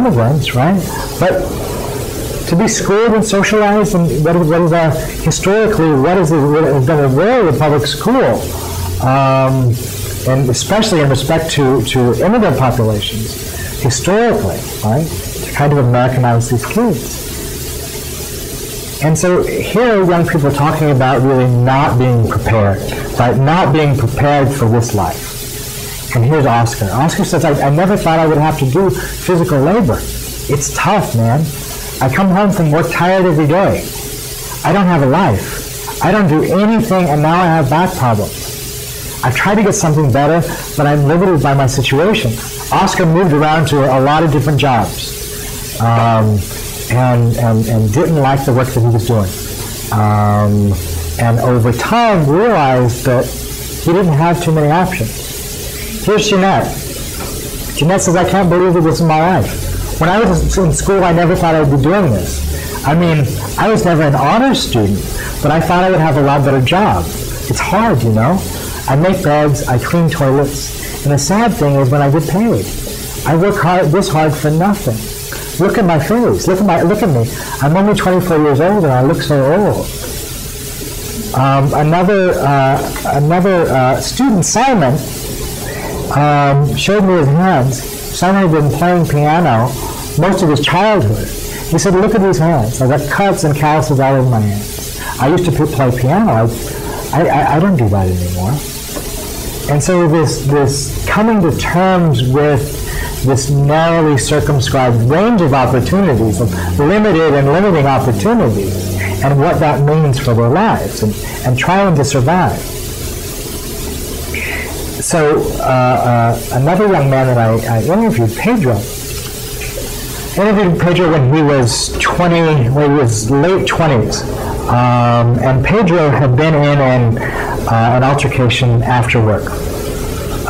immigrants, right? But to be schooled and socialized, and historically, what has been the role of public school, and especially in respect to immigrant populations, historically, right? To kind of Americanize these kids. And so here are young people talking about really not being prepared, right? Not being prepared for this life. And here's Oscar. Oscar says, I never thought I would have to do physical labor. It's tough, man. I come home from work tired every day. I don't have a life. I don't do anything, and now I have back problems. I've tried to get something better, but I'm limited by my situation. Oscar moved around to a lot of different jobs, and didn't like the work that he was doing. And over time realized that he didn't have too many options. Here's Jeanette. Jeanette says, I can't believe that this is my life. When I was in school, I never thought I would be doing this. I mean, I was never an honors student, but I thought I would have a lot better job. It's hard, you know? I make beds, I clean toilets, and the sad thing is when I get paid, I work this hard for nothing. Look at my face. Look at me. I'm only 24 years old, and I look so old. Another student, Simon, showed me his hands. Simon had been playing piano most of his childhood. He said, look at these hands. I got cuts and calluses all over my hands. I used to play piano. I don't do that anymore. And so this coming to terms with this narrowly circumscribed range of opportunities, of limited and limiting opportunities, and what that means for their lives, and trying to survive. So another young man that I interviewed, Pedro, when he was 20, when he was late 20s, and Pedro had been in an altercation after work,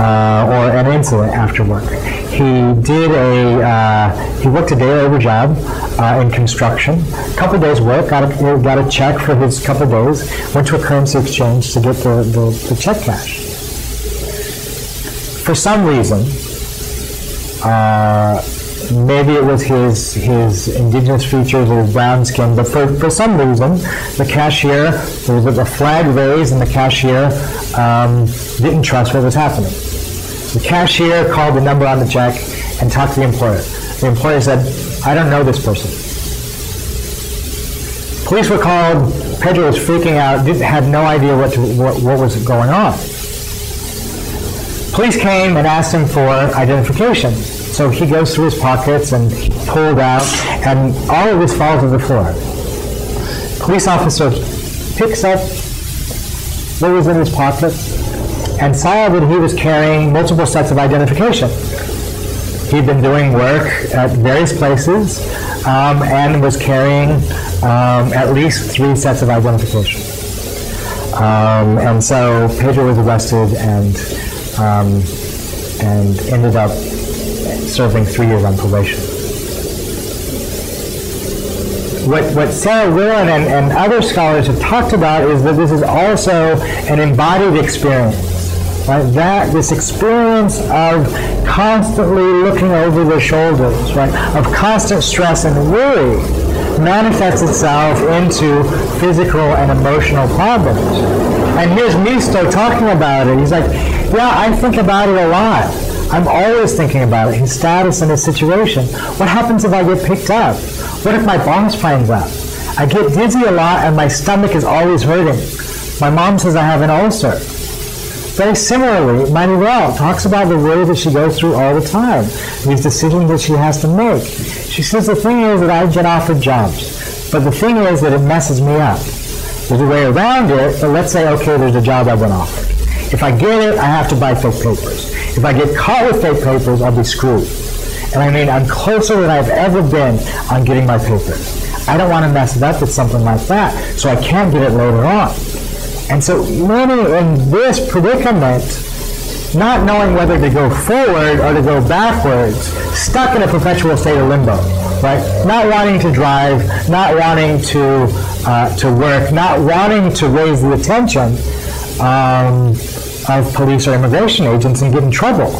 or an incident after work. He worked a day labor job in construction. A couple days work, got a check for his couple days, went to a currency exchange to get the check cash. For some reason, maybe it was his indigenous features or his brown skin, but for some reason, the cashier, there was a flag raised, and the cashier didn't trust what was happening. The cashier called the number on the check and talked to the employer. The employer said, I don't know this person. Police were called. Pedro was freaking out, had no idea what was going on. Police came and asked him for identification. So he goes through his pockets and pulled out, and all of this falls to the floor. Police officer picks up what was in his pockets and saw that he was carrying multiple sets of identification. He'd been doing work at various places and was carrying at least 3 sets of identification. And so Pedro was arrested and ended up serving 3 years on probation. What Sarah Whelan and other scholars have talked about is that this is also an embodied experience. Right? That this experience of constantly looking over their shoulders, right, of constant stress and worry, manifests itself into physical and emotional problems. And here's Misto talking about it. He's like, yeah, I think about it a lot. I'm always thinking about it, his status and his situation. What happens if I get picked up? What if my boss finds out? I get dizzy a lot and my stomach is always hurting. My mom says I have an ulcer. Very similarly, Manuel talks about the worry that she goes through all the time, these decisions that she has to make. She says the thing is that I get offered jobs, but the thing is that it messes me up. There's a way around it, but let's say, okay, there's a job I've been offered. If I get it, I have to buy fake papers. If I get caught with fake papers, I'll be screwed. And I mean, I'm closer than I've ever been on getting my papers. I don't want to mess it up with something like that, so I can't get it later on. And so many in this predicament, not knowing whether to go forward or to go backwards, stuck in a perpetual state of limbo, right? Not wanting to drive, not wanting to work, not wanting to raise the attention of police or immigration agents and get in trouble.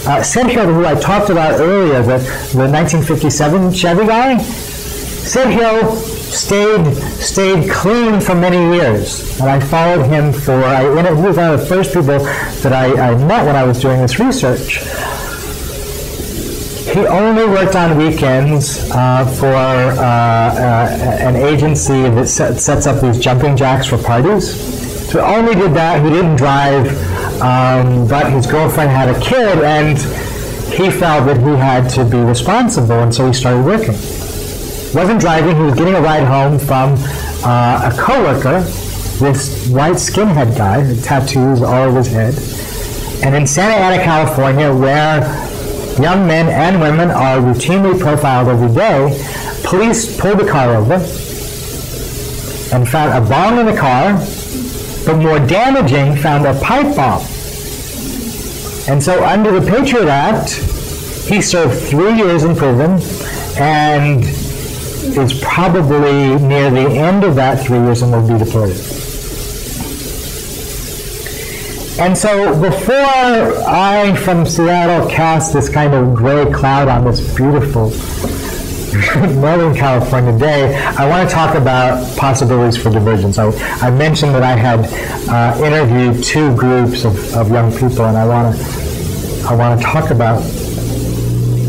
Sergio, who I talked about earlier, the 1957 Chevy guy, Sergio stayed clean for many years, and I followed him he was one of the first people that I met when I was doing this research. He only worked on weekends for an agency that sets up these jumping jacks for parties. So he only did that. He didn't drive, but his girlfriend had a kid, and he felt that he had to be responsible, and so he started working. Wasn't driving, he was getting a ride home from a coworker, this white skinhead guy with tattoos all over his head. And in Santa Ana, California, where young men and women are routinely profiled every day, police pulled the car over and found a bomb in the car, but more damaging, found a pipe bomb. And so under the Patriot Act, he served 3 years in prison and is probably near the end of that 3 years and will be deported. And so before I, from Seattle, cast this kind of gray cloud on this beautiful Northern California day, I want to talk about possibilities for divergence. I mentioned that I had interviewed 2 groups of young people, and I want to talk about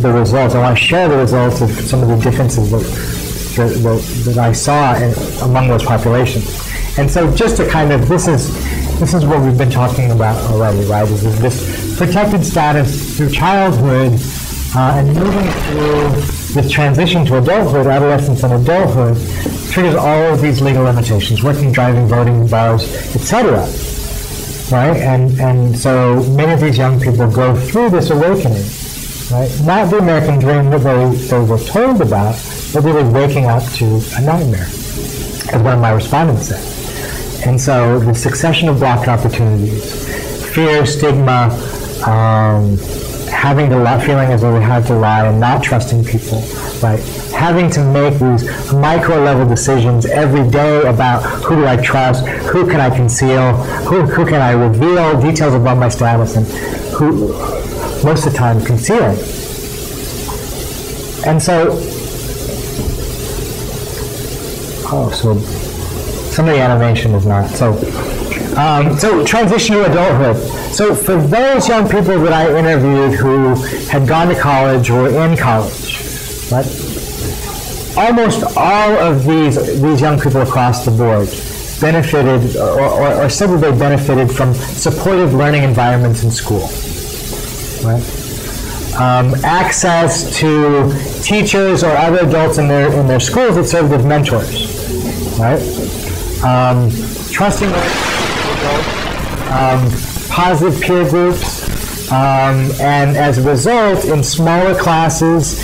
the results. I want to share the results of some of the differences that I saw among those populations. And so just to kind of, this is what we've been talking about already, right? Is this protected status through childhood and moving through this transition to adulthood, adolescence and adulthood, triggers all of these legal limitations, working, driving, voting, bars, etc. Right? And so many of these young people go through this awakening, right? Not the American dream that they were told about, but really waking up to a nightmare, as one of my respondents said. And so the succession of blocked opportunities, fear, stigma, having to lie, feeling as though they had to lie and not trusting people, right? Having to make these micro-level decisions every day about who do I trust, who can I conceal, who can I reveal details about my status, and who, most of the time, concealing. And so, so some of the animation is not. So transition to adulthood. So for those young people that I interviewed who had gone to college or were in college, right, almost all of these young people across the board benefited or said that they benefited from supportive learning environments in school, right? Access to teachers or other adults in their schools that served as mentors, right? Trusting positive peer groups, and as a result, in smaller classes,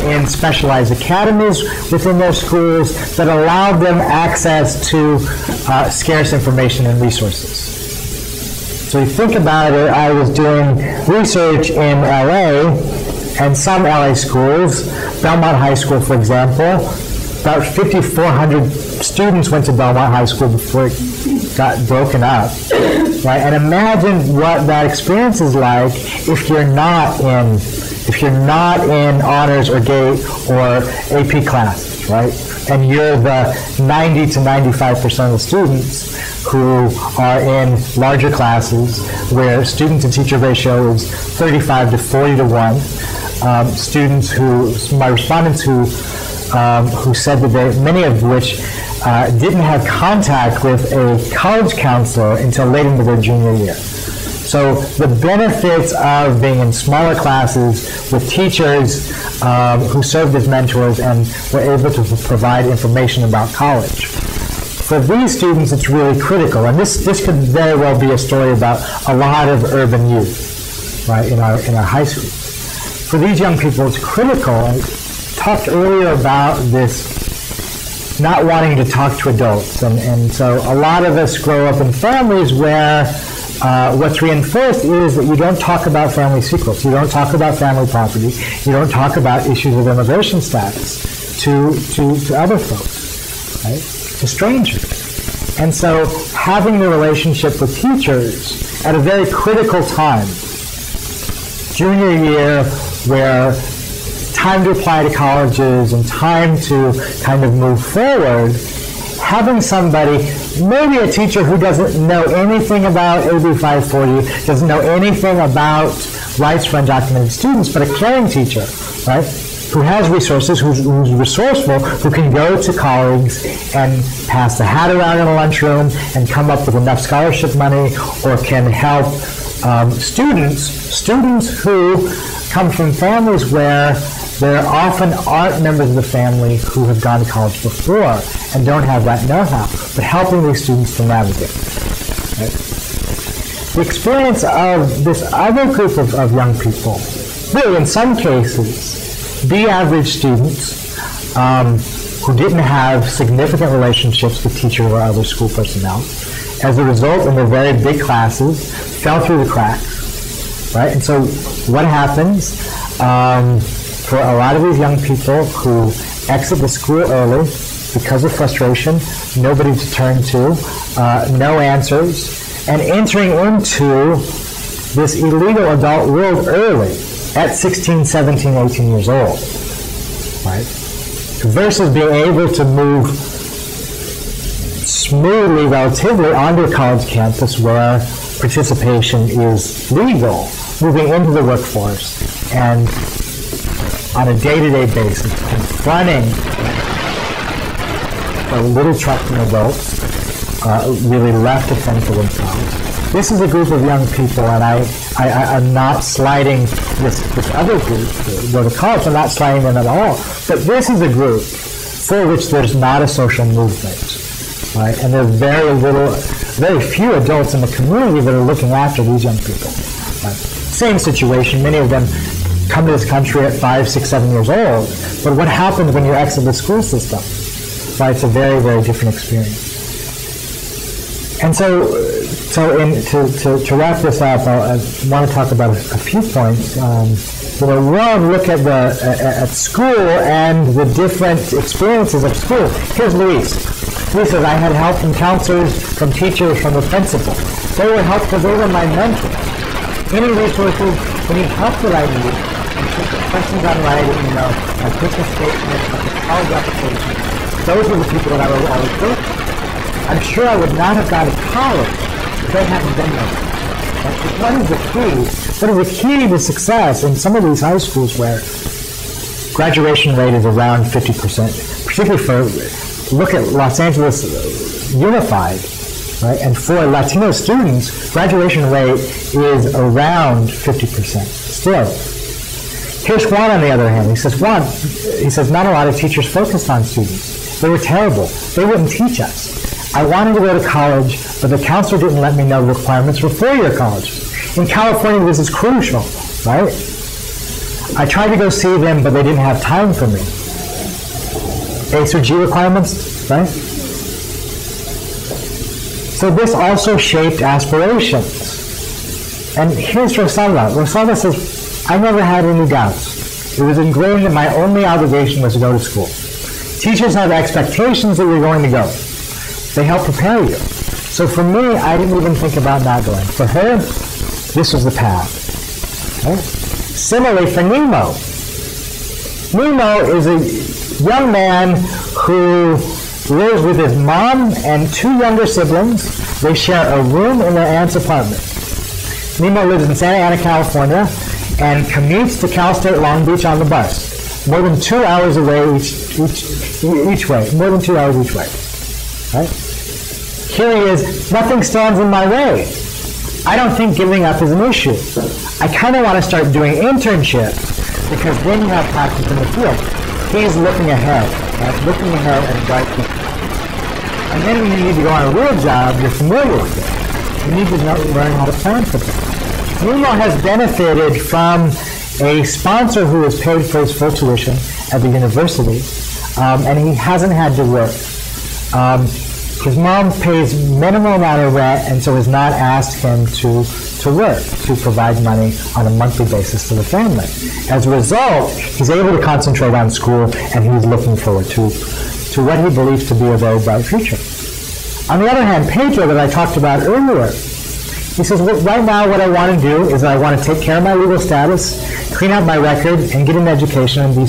in specialized academies within their schools that allowed them access to scarce information and resources. So you think about it, I was doing research in LA, and some LA schools, Belmont High School, for example, about 5,400 students went to Belmont High School before it got broken up, right? And imagine what that experience is like if you're not in honors or GATE or AP classes, right? And you're the 90 to 95% of the students who are in larger classes where student to teacher ratio is 35 to 40 to 1. My respondents who said that many of which didn't have contact with a college counselor until late into their junior year. So the benefits of being in smaller classes with teachers who served as mentors and were able to provide information about college. For these students, it's really critical, and this could very well be a story about a lot of urban youth, right, in our high schools. For these young people, it's critical. I talked earlier about this not wanting to talk to adults, and so a lot of us grow up in families where what's reinforced is that you don't talk about family secrets, you don't talk about family property, you don't talk about issues of immigration status to other folks, right? To strangers. And so having the relationship with teachers at a very critical time junior year where time to apply to colleges and time to kind of move forward, having somebody, maybe a teacher who doesn't know anything about AB 540, doesn't know anything about rights for undocumented students, but a caring teacher, right, who has resources, who's resourceful, who can go to colleagues and pass the hat around in a lunchroom and come up with enough scholarship money, or can help students who come from families where there often aren't members of the family who have gone to college before and don't have that know-how, but helping these students to navigate. Right? The experience of this other group of young people, really in some cases, the average students who didn't have significant relationships with teachers or other school personnel, as a result, in their very big classes, fell through the cracks, right? And so what happens for a lot of these young people who exit the school early because of frustration, nobody to turn to, no answers, and entering into this illegal adult world early, at 16, 17, 18 years old, right? Versus being able to move smoothly, relatively, onto a college campus where participation is legal, moving into the workforce, and on a day-to-day basis, confronting the little trusting adults, really left to fend for themselves. This is a group of young people, and I'm not slighting this other group who go to college. I'm not slighting them at all. But this is a group for which there's not a social movement, right? And there's very few adults in the community that are looking after these young people. Right? Same situation. Many of them come to this country at 5, 6, 7 years old. But what happens when you exit the school system? Right? It's a very, very different experience. And so to wrap this up, I want to talk about a few points. One, look at school and the different experiences of school. Here's Luis. Luis says, I had help from counselors, from teachers, from the principal. They were helpful. They were my mentors. Any resources, any help that I need, I took the questions on writing, I took the statement, I took college application. Those were the people that I would go to. I'm sure I would not have gone to college if they hadn't been there. What is the key? What is the key to success in some of these high schools where graduation rate is around 50%, particularly look at Los Angeles Unified, right? And for Latino students, graduation rate is around 50% still. Here's Juan on the other hand. He says, not a lot of teachers focused on students. They were terrible. They wouldn't teach us. I wanted to go to college, but the counselor didn't let me know the requirements for four-year colleges. In California, this is crucial, right? I tried to go see them, but they didn't have time for me. A through G requirements, right? So this also shaped aspirations. And here's Rosalba. Rosalba says, I never had any doubts. It was ingrained that my only obligation was to go to school. Teachers have expectations that you're going to go. They help prepare you. So for me, I didn't even think about not going. For her, this was the path. Right? Similarly, for Nemo. Nemo is a young man who lives with his mom and two younger siblings. They share a room in their aunt's apartment. Nemo lives in Santa Ana, California, and commutes to Cal State Long Beach on the bus. More than 2 hours away each way. More than 2 hours each way. Right? Here he is, nothing stands in my way. I don't think giving up is an issue. I kind of want to start doing internships because then you have practice in the field. He's looking ahead, right? Looking ahead at a bright future. And then when you need to go on a real job, you're familiar with it. You need to learn how to plan for things. Nemo has benefited from a sponsor who has paid for his full tuition at the university, and he hasn't had to work. His mom pays minimal amount of rent and so has not asked him to work, to provide money on a monthly basis to the family. As a result, he's able to concentrate on school and he's looking forward to what he believes to be a very bright future. On the other hand, Pedro, that I talked about earlier, He says, well, right now what I want to do is I want to take care of my legal status, clean out my record, and get an education and be